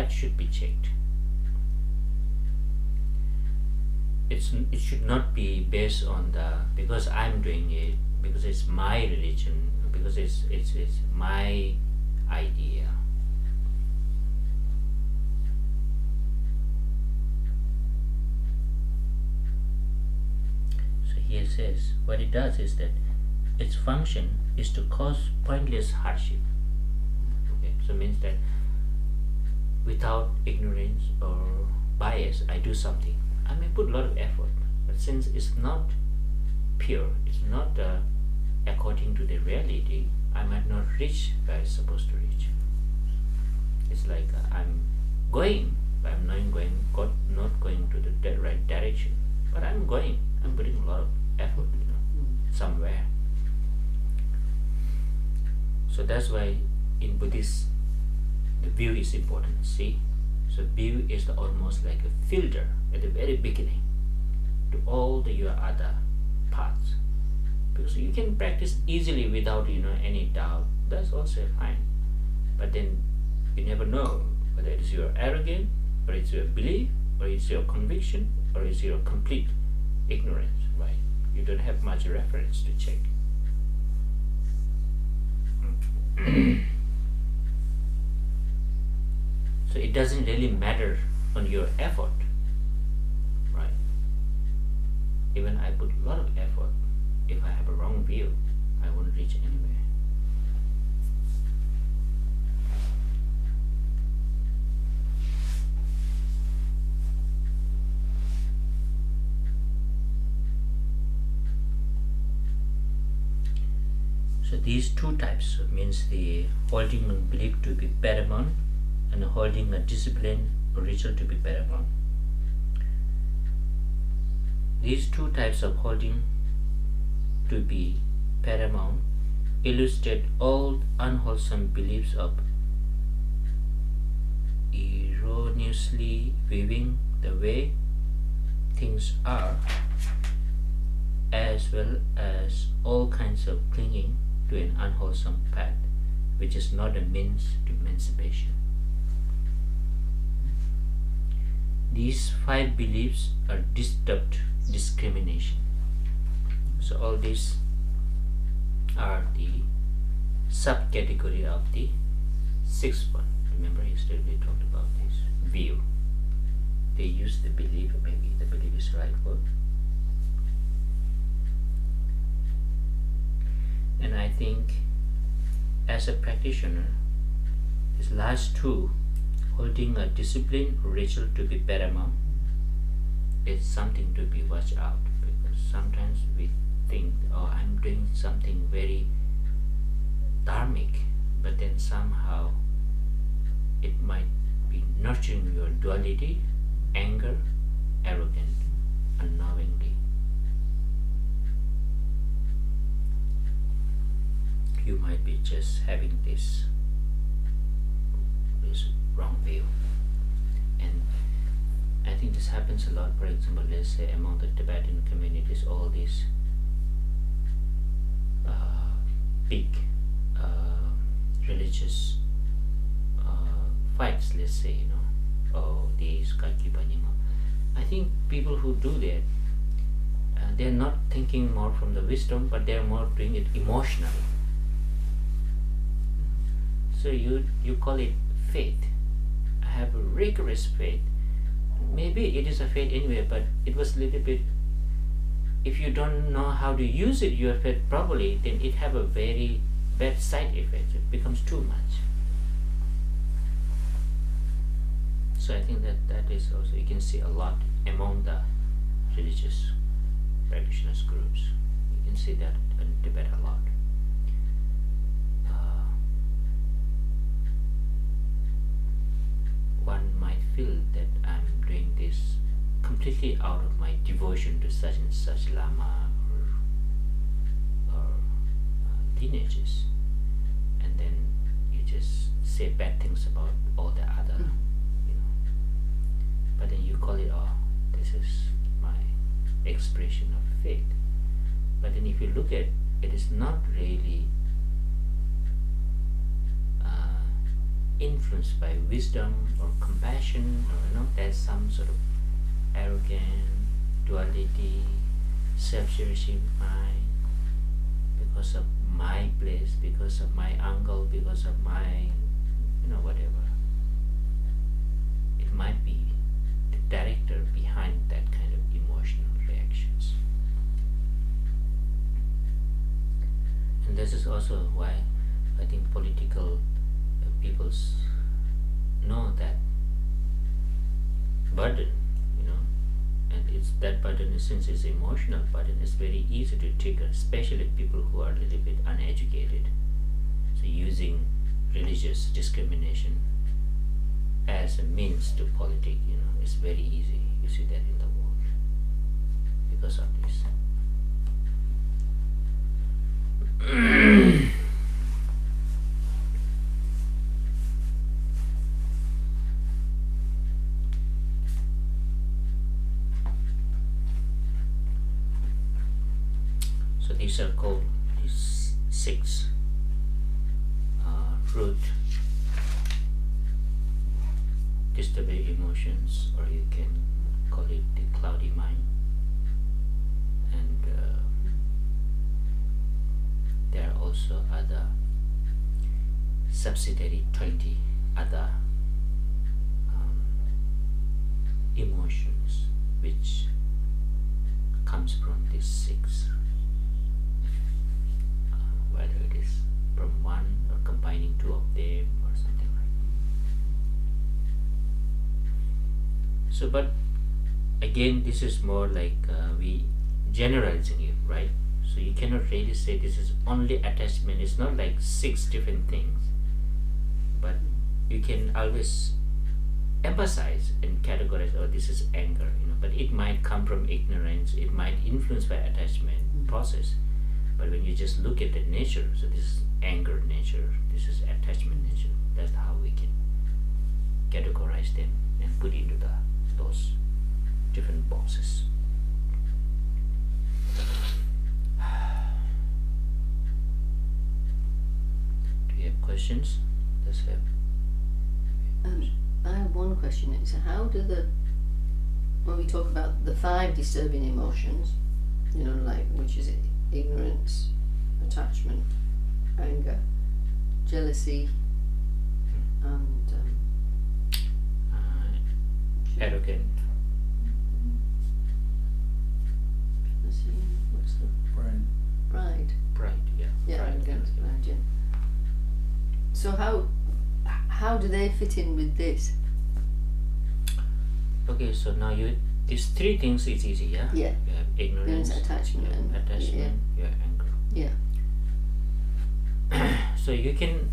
that should be checked. It should not be based on because I'm doing it, because it's my religion, because it's my idea. So here it says, what it does is that its function is to cause pointless hardship. Okay, so it means that without ignorance or bias, I do something. I may put a lot of effort, but since it's not pure, it's not according to the reality, I might not reach where I'm supposed to reach. It's like I'm going, but I'm not going to the right direction. But I'm going. I'm putting a lot of effort, somewhere. So that's why in Buddhist, the view is important. See, so view is almost like a filter at the very beginning to all your other paths, because you can practice easily without any doubt. That's also fine, but then you never know whether it is your arrogance, or it's your belief, or it's your conviction, or it's your complete ignorance. Right? You don't have much reference to check. So it doesn't really matter on your effort, right? Even I put a lot of effort, if I have a wrong view, I won't reach anywhere. So these two types means the holding a belief to be paramount and holding a discipline or ritual to be paramount. These two types of holding to be paramount illustrate all unwholesome beliefs of erroneously viewing the way things are, as well as all kinds of clinging to an unwholesome path, which is not a means to emancipation. These 5 beliefs are disturbed discrimination. So all these are the subcategory of the 6th one. Remember yesterday we talked about this view. They use the belief, maybe the belief is right word. And I think as a practitioner, these last 2, holding a discipline or ritual to be paramount, is something to be watched out, because sometimes we think, oh, I'm doing something very dharmic, but then somehow it might be nurturing your duality, anger, arrogance, unknowingly. You might be just having this wrong view. And I think this happens a lot. For example, let's say among the Tibetan communities, all these big religious fights, let's say, oh, these Kakipanima. I think people who do that, they're not thinking more from the wisdom, but they're more doing it emotionally. So you call it faith. I have a rigorous faith. Maybe it is a faith anyway, but it was a little bit, if you don't know how to use it, your faith properly, then it have a very bad side effect. It becomes too much. So I think that is also, you can see a lot among the religious practitioners groups. You can see that in Tibet a lot. One might feel that I'm doing this completely out of my devotion to such and such Lama or lineages, and then you just say bad things about all the other, but then you call it, oh, this is my expression of faith. But then if you look at it, is not really influenced by wisdom or compassion, or there's some sort of arrogant duality, self-cherishing mind, because of my place, because of my uncle, because of my whatever. It might be the director behind that kind of emotional reactions. And this is also why I think political peoples know that burden, and it's that burden, since it's emotional burden, it's very easy to trigger, especially people who are a little bit uneducated. So using religious discrimination as a means to politics, it's very easy. You see that in the world because of this. So these are called these 6 root disturbing emotions, or you can call it the cloudy mind. And there are also other subsidiary 20 other emotions which comes from these 6, whether it is from one or combining 2 of them or something like that. So, but again, this is more like we generalizing it, right? So you cannot really say this is only attachment. It's not like 6 different things, but you can always emphasize and categorize, oh, this is anger, but it might come from ignorance, it might influence by attachment process. But when you just look at the nature, so this is anger nature, this is attachment nature, that's how we can categorize them and put into those different boxes. Do you have questions? Let's have. I have one question. It's how do when we talk about the 5 disturbing emotions, like which is ignorance, attachment, anger, jealousy, and arrogant. Let's see, what's the pride? Pride, yeah. Yeah, Pride, arrogance, pride, yeah. So how do they fit in with this? Okay, so now these 3 things is easy, yeah? Yeah. You have ignorance, attachment, and you have anger. Yeah. So you can,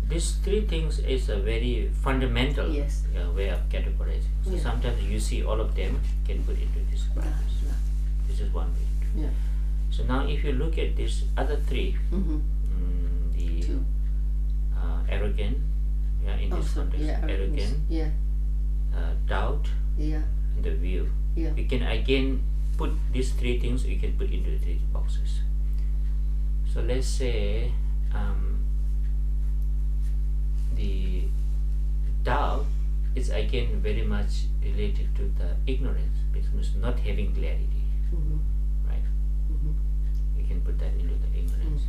these 3 things is a very fundamental way of categorizing. So sometimes you see all of them can put into this bracket. This is one way to do. Yeah. So now if you look at these other 3, the 2. Arrogant, in this context, arrogant, doubt, and the view. Yeah. You can again put these 3 things, you can put into 3 boxes. So let's say the doubt is again very much related to the ignorance, because not having clarity, right? You can put that into the ignorance.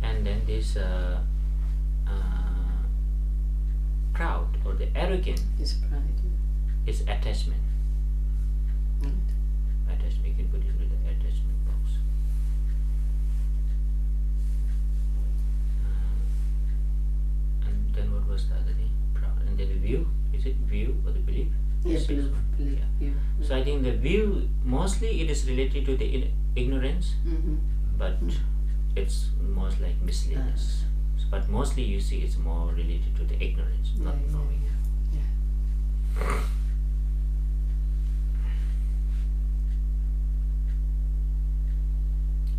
And then this proud or the arrogant is pride. is attachment. Attachment, you can put it into the attachment box. And then what was the other thing? Proud. And then the view, is it view or the belief? Yes, belief. Yeah. So I think the view, mostly it is related to the ignorance, but it's most like misleadness. But mostly you see it's more related to the ignorance, not knowing.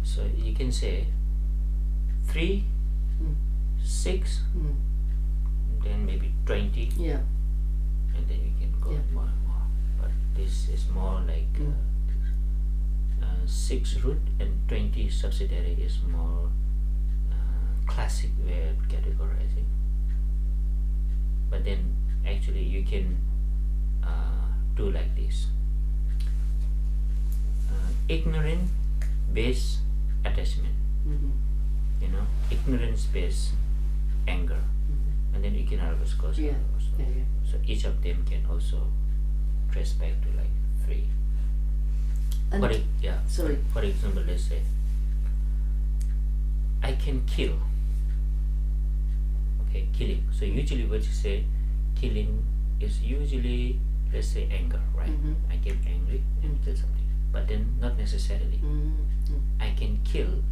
So you can say 3, 6, then maybe 20, and then you can go more and more. But this is more like 6 root and 20 subsidiary is more classic way of categorizing. But then actually you can do like this. Ignorant based attachment, you know, ignorance based anger, and then you can always cause Yeah. also. Yeah, yeah. So each of them can also trace back to like 3. And sorry. For example, let's say I can kill. Okay, killing. So usually what you say, killing is usually, let's say, anger, right? I get angry and kill something. But then not necessarily. I can kill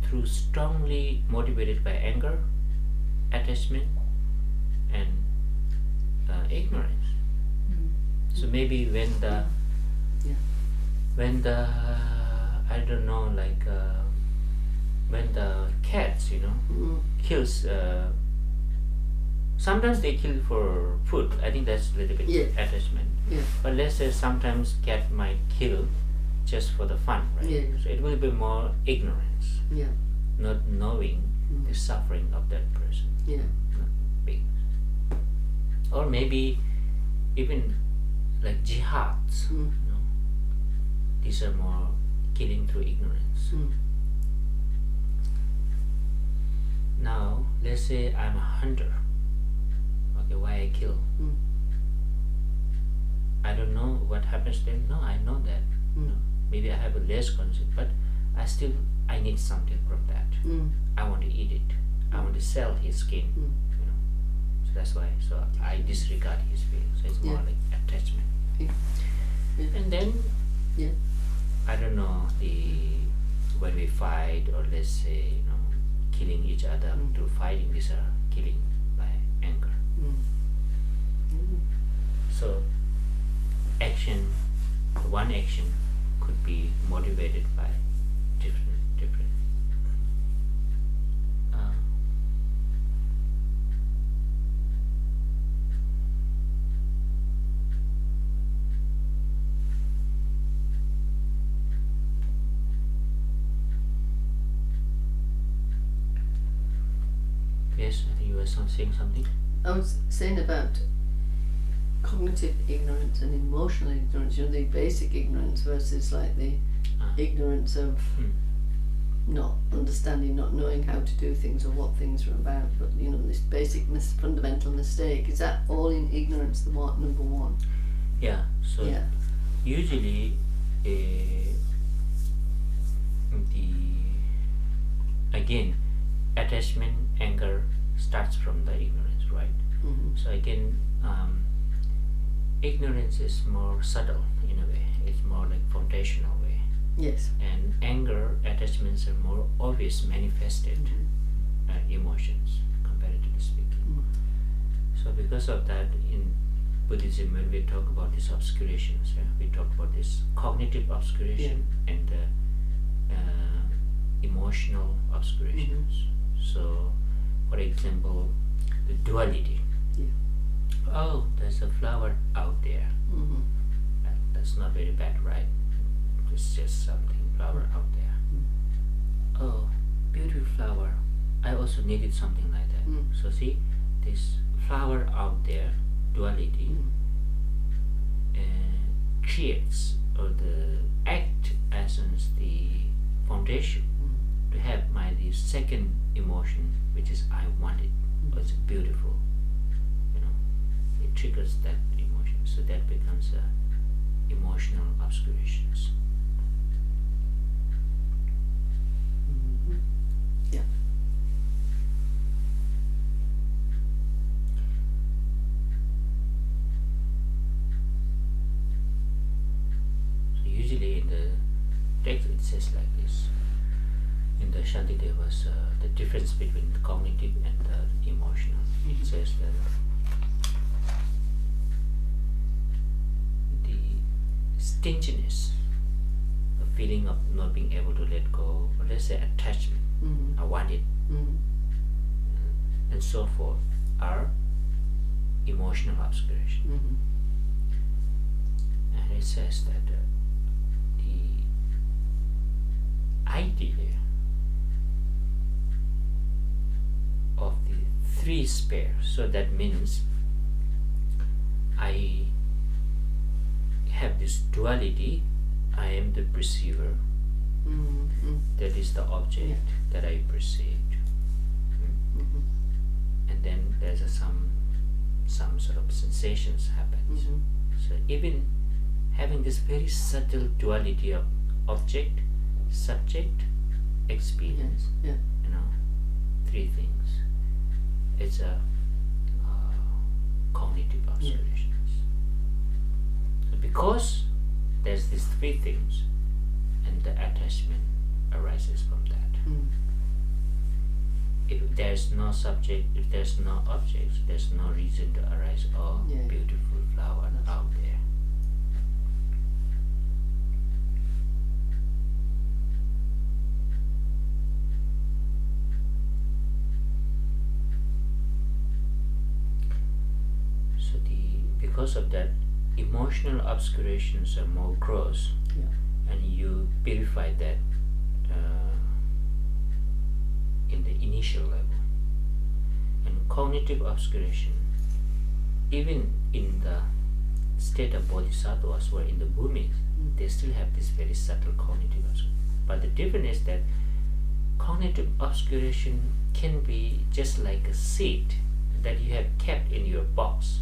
through strongly motivated by anger, attachment, and ignorance. So maybe when the I don't know, like when the cats, you know, kills. Sometimes they kill for food. I think that's a little bit attachment. Yeah. But let's say sometimes cat might kill just for the fun, right? Yeah. So it will be more ignorance, Yeah. not knowing the suffering of that person. Yeah. Not being. Or maybe even like jihads, you know, these are more killing through ignorance. Now let's say I'm a hunter. Okay, why I kill? I don't know what happens then. No, I know that. No, maybe I have a less concept, but I need something from that. I want to eat it. I want to sell his skin. You know, so that's why. So I disregard his feelings. So it's more like attachment. And then I don't know, when we fight, or let's say, you know, killing each other through fighting, these are killing by anger. So one action could be motivated by different yes, I think you were saying something. I was saying about cognitive ignorance and emotional ignorance, you know, the basic ignorance versus like the ignorance of not understanding, not knowing how to do things or what things are about, but you know, this basic fundamental mistake, is that all in ignorance, the number one? Yeah, so usually again, attachment, anger starts from the ignorance, right? So again, ignorance is more subtle in a way. It's more like foundational way. Yes. And anger, attachments are more obvious manifested emotions, comparatively speaking. So because of that, in Buddhism, when we talk about these obscurations, we talk about this cognitive obscuration and emotional obscurations. So, for example, the duality. Oh, there's a flower out there. That's not very bad, right? It's just something, flower out there. Oh, beautiful flower. I also needed something like that. So see, this flower out there, duality, creates, or the act as the foundation to have the second emotion, which is I want it. Oh, it's beautiful. You know, it triggers that emotion. So that becomes emotional obscurations. So usually in the text it says like this. In the Shantideva's, the difference between the cognitive and the emotional. It says that the stinginess, the feeling of not being able to let go, or let's say attachment, I want it, and so forth, are emotional obscuration. And it says that the idea of the three spheres. So that means I have this duality. I am the perceiver. That is the object that I perceived. And then there's some sort of sensations happens. So even having this very subtle duality of object, subject, experience, three things. It's a cognitive obscurations. So because there's these three things, and the attachment arises from that. If there's no subject, if there's no objects, there's no reason to arise beautiful flower out there. So because of that, emotional obscurations are more gross, and you purify that in the initial level. And cognitive obscuration, even in the state of bodhisattvas or in the bhumis, they still have this very subtle cognitive obscuration. But the difference is that cognitive obscuration can be just like a seed that you have kept in your box.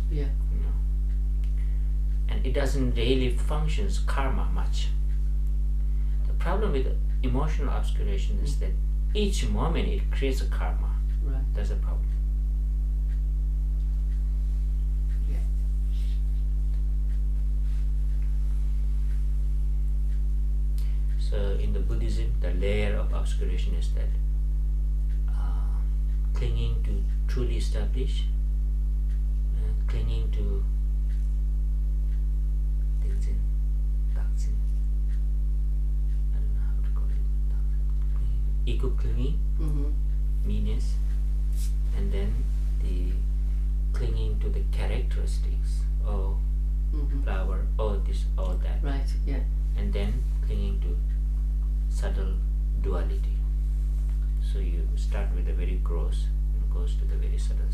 And it doesn't really functions karma much. The problem with emotional obscuration is that each moment it creates a karma. Right. That's a problem. So in the Buddhism, the layer of obscuration is that clinging to truly established, clinging to ego clinging, meanness, and then the clinging to the characteristics, flower, this, all that. Right, And then clinging to subtle duality. So you start with the very gross and goes to the very subtle.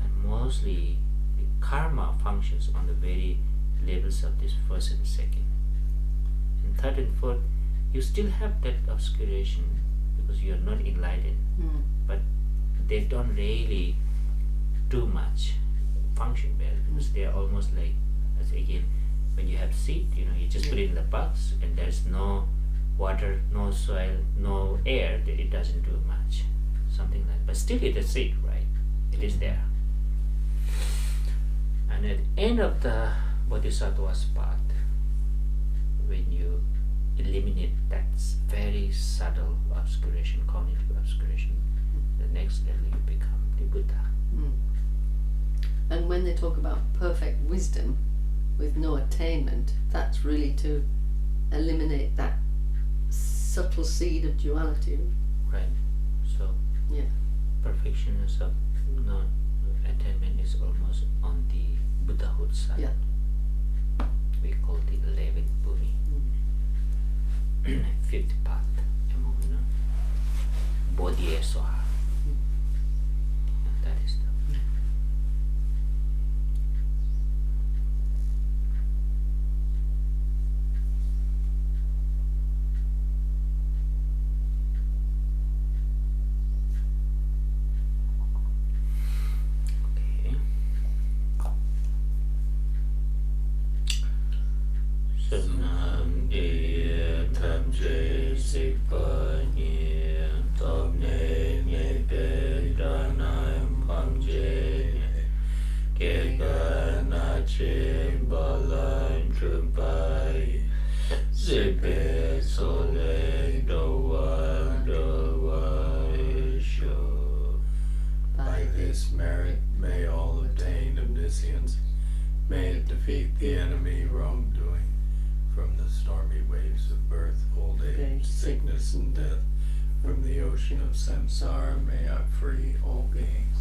And mostly the karma functions on the very levels of this first and second. And third and fourth, you still have that obscuration because you are not enlightened, but they don't really do much function well, because they are almost like, as again, when you have seed, you just put it in the box and there's no water, no soil, no air, it doesn't do much, something like that. But still it is seed, right? It is there. And at the end of the bodhisattva's path, when you eliminate that very subtle obscuration, cognitive obscuration, the next level you become the Buddha. And when they talk about perfect wisdom with no attainment, that's really to eliminate that subtle seed of duality. Right. So perfection is of non-attainment is almost on the Buddhahood side. We call it the 11th bhumi. Fifth path among Bodhisattva. That is the By this merit may all attain omniscience, may it defeat the enemy wrongdoing. From the stormy waves of birth, old age, sickness and death, from the ocean of samsara may I free all beings.